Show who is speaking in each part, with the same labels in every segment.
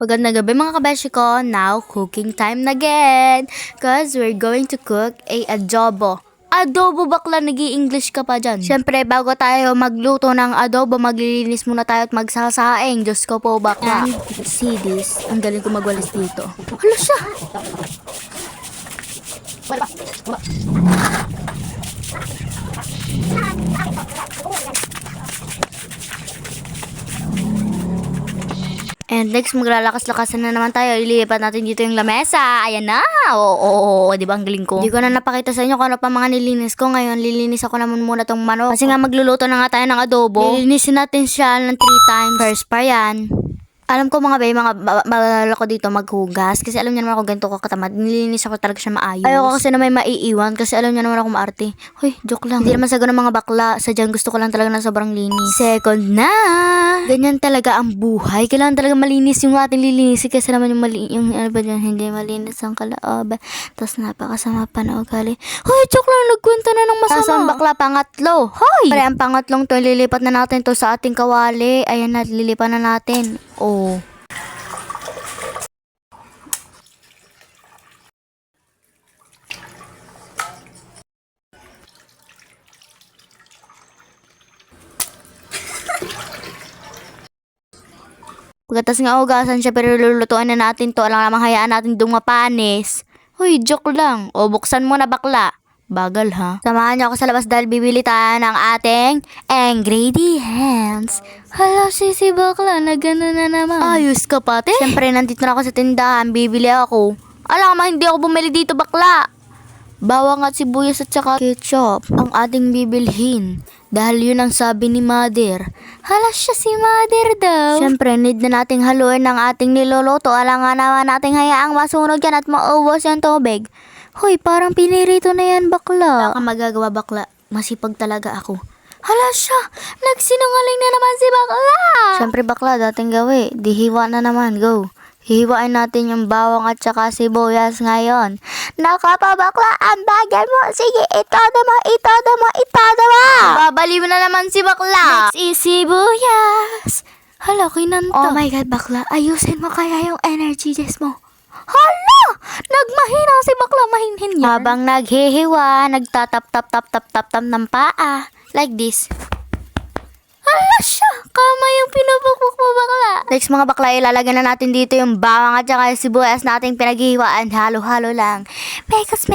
Speaker 1: Magandang gabi mga kabeshi ko. Now, cooking time na again. Cause we're going to cook a adobo. Adobo bakla, nag-i-English ka pa dyan. Siyempre, bago tayo magluto ng adobo, maglilinis muna tayo at magsasaing. Diyos ko po bakla. And see this, ang galing ko magwalis dito. Hala siya! And next, maglalakas-lakasan na naman tayo. Ililipat natin dito yung lamesa. Ayan na! Oo, di ba ang galing ko? Hindi ko na napakita sa inyo kung ano pa mga nilinis ko. Ngayon, lilinis ako naman muna tong manok. Kasi nga magluluto na nga tayo ng adobo. Lilinisin natin siya ng 3 times. First pa yan. Alam ko mga bay, balala ko dito maghugas. Kasi alam niyo naman ako ganito ko katamad. Nililinis ako talaga siya maayos. Ayoko kasi na may maiiwan. Kasi alam niyo naman ako maarte. Hoy, joke lang. Hindi naman sa ganun mga bakla. Sadyang gusto ko lang talaga na sobrang linis. Second na! Ganyan talaga ang buhay. Kailangan talaga malinis yung ating lilinisin. Kasi naman yung ano ba dyan, hindi malinis ang kalooban. Tapos napakasama pa na ugali. Hoy, joke lang. Nagkwento na ng masama. Saan bakla? Pangatlo. Hoy! Pare, ang pangatlong to, lilipat na natin to sa ating kawali. Ayan na, lilipat na natin. Oh. Pagkatas nga ugasan siya pero lulutuan na natin to. Alang namang hayaan natin dumapanis. Hoy, joke lang. O, buksan mo na bakla. Bagal ha. Samahan niyo ako sa labas dahil bibili tayo ng ating ingredients. Hala, si bakla, na gano'n na naman. Ayos ka pati. Siyempre, nandito na ako sa tindahan, bibili ako. Alam mo, hindi ako bumili dito bakla. Bawang at sibuyas at saka ketchup ang ating bibilhin. Dahil yun ang sabi ni Mother. Hala siya si Mother daw. Siyempre, need na nating haluin ng ating niluluto. Alangan naman nating hayaang masunog yan at maubos yung tubig. Hoy, parang pinirito na yan bakla. Wala kang magagawa bakla. Masipag talaga ako. Hala siya, nagsinungaling na naman si bakla. Siyempre bakla, dating gawi. Dihiwa na naman, go. Hihiwain natin yung bawang at saka sibuyas ngayon. Nakapabakla ang bagay mo. Sige, itodo mo. Babali mo na naman si bakla. Next is sibuyas. Hala, kinanta. Oh my God, bakla. Ayusin mo kaya yung energy dress mo. Hala! Nagmahina si bakla, mahinhin yan. Habang naghihiwa, nagtatap-tap-tap-tap-tap ng paa. Like this. Hala siya! Kama yung pinupukpuk mo bakla. Next mga bakla, ilalagyan na natin dito yung bawang at saka yung sibuyas nating pinaghihiwaan. Halo-halo lang. Mekos.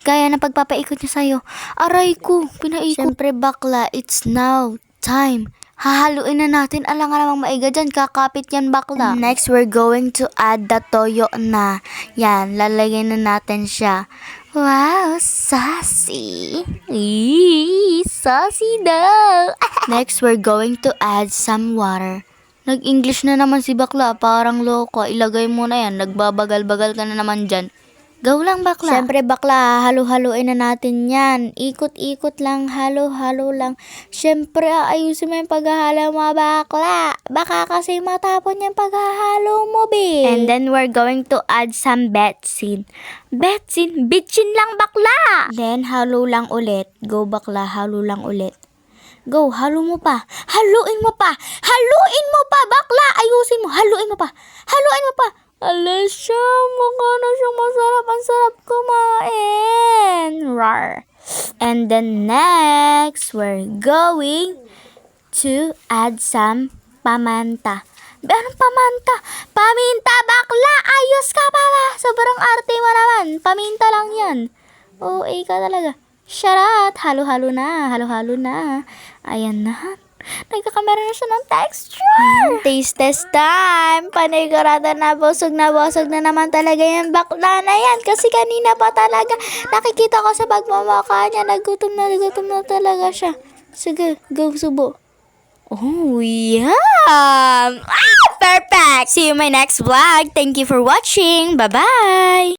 Speaker 1: Gaya ng pagpapaikot niya sa'yo. Aray ko, pinaikot. Siyempre bakla, it's now time. Hahaluin na natin. Alang nga namang maiga dyan. Kakapit yan bakla. Next, we're going to add the toyo na. Yan, lalagyan na natin siya. Wow, saucy. Saucy daw. Next, we're going to add some water. Nag-English na naman si bakla. Parang loko. Ilagay mo na yan. Nagbabagal-bagal ka na naman dyan. Go lang bakla. Siyempre bakla, halo-haloin na natin yan. Ikot-ikot lang, halo-halo lang. Siyempre, ayusin mo yung paghahalo mo bakla. Baka kasi matapon yung paghahalo mo, be. And then we're going to add some betsin. Bitchin lang bakla. Then halo lang ulit. Go bakla, halo lang ulit. Go, halo mo pa. Haluin mo pa bakla. Ayusin mo, haluin mo pa. Ala siya, mukha na siyang masarap. Ang sarap kumain. Rar. And then next, we're going to add some pamanta. Anong pamanta? Paminta bakla! Ayos ka pala! Sobrang arte mo naman. Paminta lang yan. Oo, ka talaga. Sharat! Halo-halo na. Ayan na. Nagkakamera na siya ng texture. Taste test time. Panigurado na busog na naman talaga yung bakla na yan. Kasi kanina pa talaga nakikita ko sa pagmamukha niya. Nagutom na talaga siya. Sige, go subo. Oh, yum! Perfect! See you in my next vlog. Thank you for watching. Bye-bye!